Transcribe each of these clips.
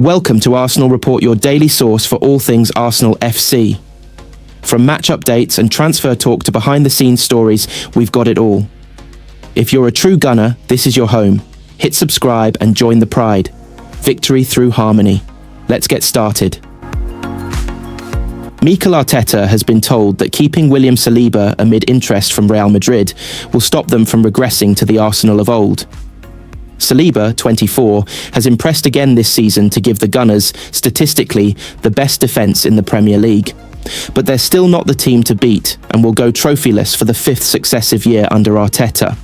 Welcome to Arsenal Report, your daily source for all things Arsenal FC. From match updates and transfer talk to behind-the-scenes stories, we've got it all. If you're a true gunner, this is your home. Hit subscribe and join the pride. Victory through harmony. Let's get started. Mikel Arteta has been told that keeping William Saliba amid interest from Real Madrid will stop them from regressing to the Arsenal of old. Saliba, 24, has impressed again this season to give the Gunners, statistically, the best defence in the Premier League. But they're still not the team to beat and will go trophyless for the fifth successive year under Arteta.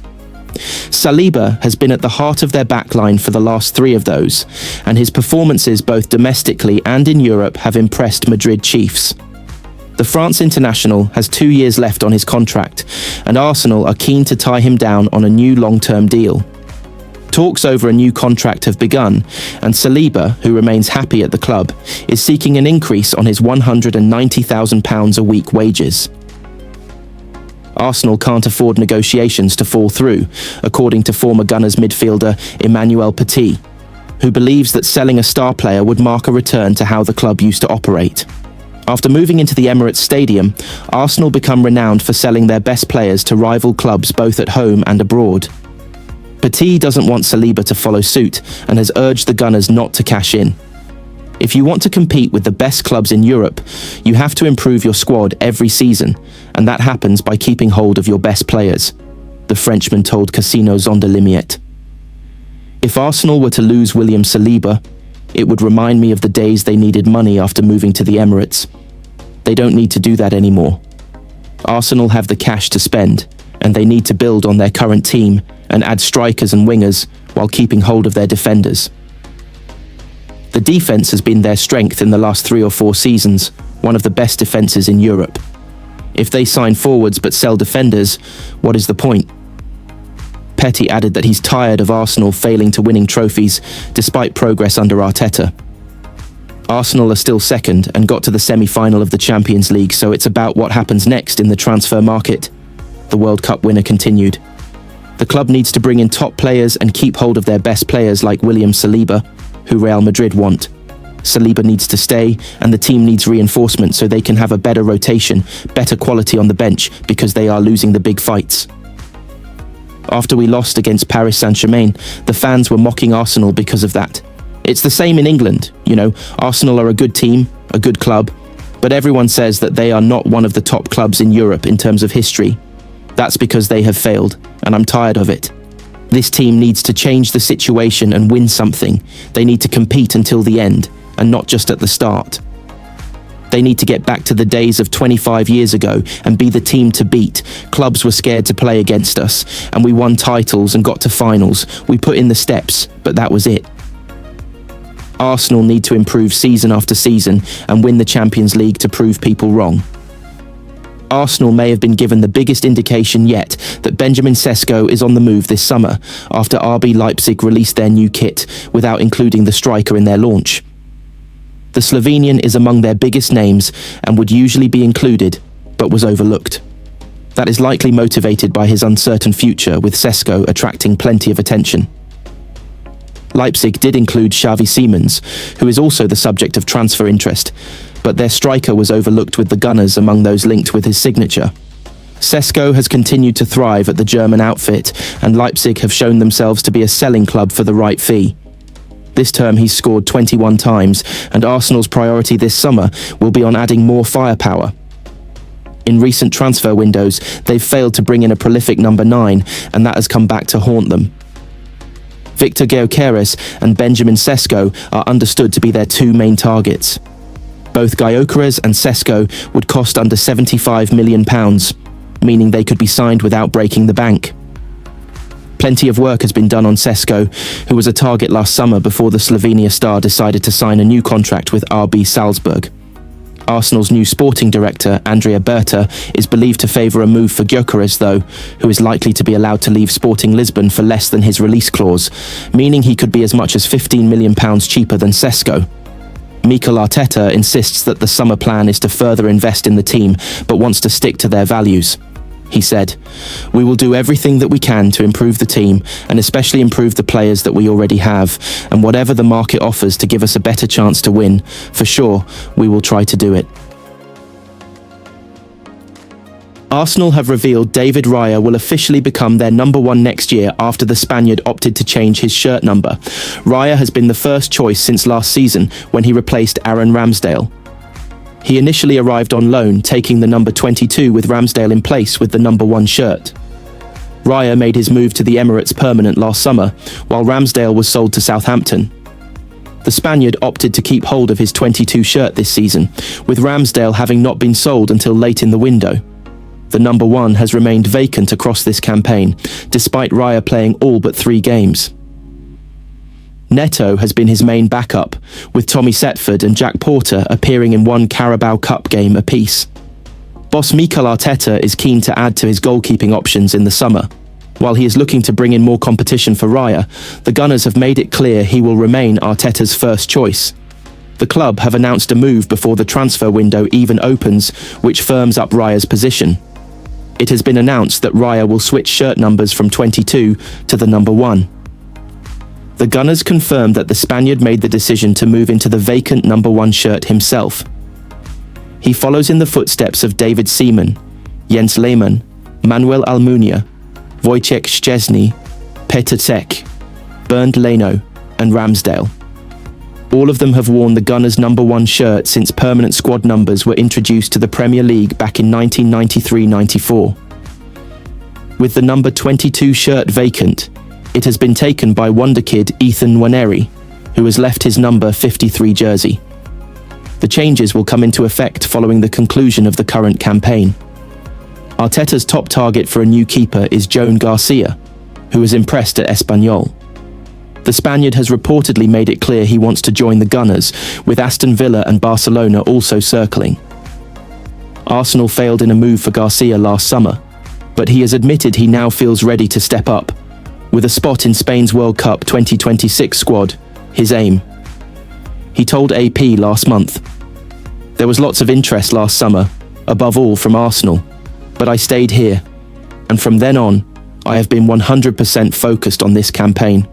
Saliba has been at the heart of their backline for the last three of those, and his performances both domestically and in Europe have impressed Madrid Chiefs. The France international has 2 years left on his contract, and Arsenal are keen to tie him down on a new long-term deal. Talks over a new contract have begun, and Saliba, who remains happy at the club, is seeking an increase on his £190,000 a week wages. Arsenal can't afford negotiations to fall through, according to former Gunners midfielder Emmanuel Petit, who believes that selling a star player would mark a return to how the club used to operate. After moving into the Emirates Stadium, Arsenal become renowned for selling their best players to rival clubs both at home and abroad. Petit doesn't want Saliba to follow suit and has urged the Gunners not to cash in. If you want to compete with the best clubs in Europe, you have to improve your squad every season, and that happens by keeping hold of your best players, the Frenchman told Casino Zonderlimiet. If Arsenal were to lose William Saliba, it would remind me of the days they needed money after moving to the Emirates. They don't need to do that anymore. Arsenal have the cash to spend, and they need to build on their current team and add strikers and wingers while keeping hold of their defenders. The defence has been their strength in the last 3 or 4 seasons, one of the best defences in Europe. If they sign forwards but sell defenders, what is the point? Petit added that he's tired of Arsenal failing to winning trophies despite progress under Arteta. Arsenal are still second and got to the semi-final of the Champions League, so it's about what happens next in the transfer market. The World Cup winner continued. The club needs to bring in top players and keep hold of their best players like William Saliba, who Real Madrid want. Saliba needs to stay, and the team needs reinforcement so they can have a better rotation, better quality on the bench, because they are losing the big fights. After we lost against Paris Saint-Germain, the fans were mocking Arsenal because of that. It's the same in England, Arsenal are a good team, a good club, but everyone says that they are not one of the top clubs in Europe in terms of history. That's because they have failed, and I'm tired of it. This team needs to change the situation and win something. They need to compete until the end, and not just at the start. They need to get back to the days of 25 years ago and be the team to beat. Clubs were scared to play against us, and we won titles and got to finals. We put in the steps, but that was it. Arsenal need to improve season after season and win the Champions League to prove people wrong. Arsenal may have been given the biggest indication yet that Benjamin Sesko is on the move this summer after RB Leipzig released their new kit without including the striker in their launch. The Slovenian is among their biggest names and would usually be included, but was overlooked. That is likely motivated by his uncertain future, with Sesko attracting plenty of attention. Leipzig did include Xavi Simons, who is also the subject of transfer interest, but their striker was overlooked with the Gunners among those linked with his signature. Sesko has continued to thrive at the German outfit, and Leipzig have shown themselves to be a selling club for the right fee. This term he's scored 21 times, and Arsenal's priority this summer will be on adding more firepower. In recent transfer windows, they've failed to bring in a prolific number 9, and that has come back to haunt them. Victor Gyökeres and Benjamin Sesko are understood to be their 2 main targets. Both Gyökeres and Sesko would cost under £75 million, meaning they could be signed without breaking the bank. Plenty of work has been done on Sesko, who was a target last summer before the Slovenia star decided to sign a new contract with RB Salzburg. Arsenal's new sporting director, Andrea Berta, is believed to favour a move for Gyökeres though, who is likely to be allowed to leave Sporting Lisbon for less than his release clause, meaning he could be as much as £15 million cheaper than Sesko. Mikel Arteta insists that the summer plan is to further invest in the team, but wants to stick to their values. He said, "We will do everything that we can to improve the team and especially improve the players that we already have, and whatever the market offers to give us a better chance to win, for sure, we will try to do it." Arsenal have revealed David Raya will officially become their number one next year after the Spaniard opted to change his shirt number. Raya has been the first choice since last season when he replaced Aaron Ramsdale. He initially arrived on loan, taking the number 22 with Ramsdale in place with the number 1 shirt. Raya made his move to the Emirates permanent last summer, while Ramsdale was sold to Southampton. The Spaniard opted to keep hold of his 22 shirt this season, with Ramsdale having not been sold until late in the window. The number 1 has remained vacant across this campaign, despite Raya playing all but 3 games. Neto has been his main backup, with Tommy Setford and Jack Porter appearing in 1 Carabao Cup game apiece. Boss Mikel Arteta is keen to add to his goalkeeping options in the summer. While he is looking to bring in more competition for Raya, the Gunners have made it clear he will remain Arteta's first choice. The club have announced a move before the transfer window even opens, which firms up Raya's position. It has been announced that Raya will switch shirt numbers from 22 to the number 1. The Gunners confirmed that the Spaniard made the decision to move into the vacant number 1 shirt himself. He follows in the footsteps of David Seaman, Jens Lehmann, Manuel Almunia, Wojciech Szczesny, Petr Cech, Bernd Leno, and Ramsdale. All of them have worn the Gunners' number 1 shirt since permanent squad numbers were introduced to the Premier League back in 1993-94. With the number 22 shirt vacant, it has been taken by wonderkid Ethan Nwaneri, who has left his number 53 jersey. The changes will come into effect following the conclusion of the current campaign. Arteta's top target for a new keeper is Joan Garcia, who is impressed at Espanyol. The Spaniard has reportedly made it clear he wants to join the Gunners, with Aston Villa and Barcelona also circling. Arsenal failed in a move for Garcia last summer, but he has admitted he now feels ready to step up, with a spot in Spain's World Cup 2026 squad his aim. He told AP last month, "There was lots of interest last summer, above all from Arsenal, but I stayed here, and from then on, I have been 100% focused on this campaign.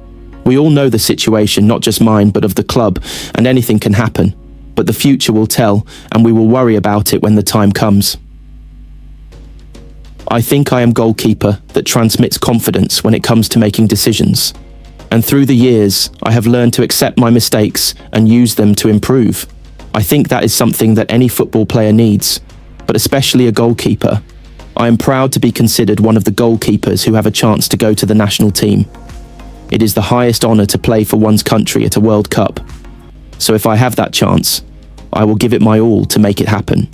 We all know the situation, not just mine, but of the club, and anything can happen, but the future will tell, and we will worry about it when the time comes. I think I am goalkeeper that transmits confidence when it comes to making decisions. And through the years, I have learned to accept my mistakes and use them to improve. I think that is something that any football player needs, but especially a goalkeeper. I am proud to be considered one of the goalkeepers who have a chance to go to the national team. It is the highest honour to play for one's country at a World Cup. So if I have that chance, I will give it my all to make it happen."